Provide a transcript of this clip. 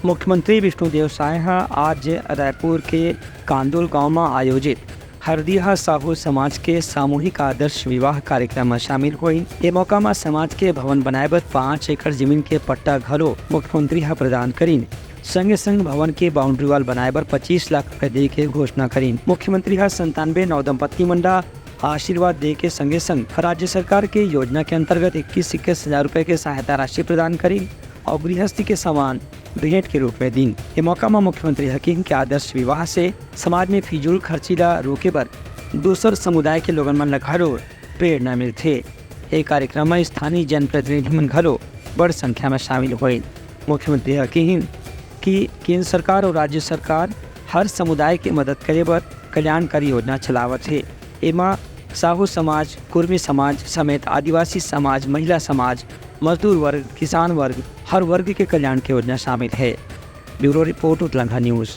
मुख्यमंत्री विष्णुदेव साय आज रायपुर के कांदुल गांव में आयोजित हरदिया साहू समाज के सामूहिक आदर्श विवाह कार्यक्रम में शामिल हुई। ये मौका में समाज के भवन बनाए बर 5 एकड़ जमीन के पट्टा घलो मुख्यमंत्री प्रदान करीन। संगे संग भवन के बाउंड्री वाल बनाए बर 25 लाख रुपए दे के घोषणा करीन। मुख्यमंत्री 97 नवदंपति मंडा आशीर्वाद दे के संगे संग राज्य सरकार के योजना के अंतर्गत 21 हजार रुपए के सहायता राशि प्रदान करीन और गृहस्थी के सामान भेंट के रूप में दी। ये मौका में मुख्यमंत्री हकीम के आदर्श विवाह से समाज में फिजूल खर्चीला रोके पर दूसर समुदाय के लोगन मन घलो प्रेरणा मिलथे। ये कार्यक्रम में स्थानीय जनप्रतिनिधि मन घलो बड़ संख्या में शामिल हुए। मुख्यमंत्री हकीम की केंद्र सरकार और राज्य सरकार हर समुदाय के मदद करे बर कल्याणकारी योजना चलावत है। एमा साहू समाज, कुर्मी समाज समेत आदिवासी समाज, महिला समाज, मजदूर वर्ग, किसान वर्ग, हर वर्ग के कल्याण की योजना शामिल है। Bureau report Uttarakhand news.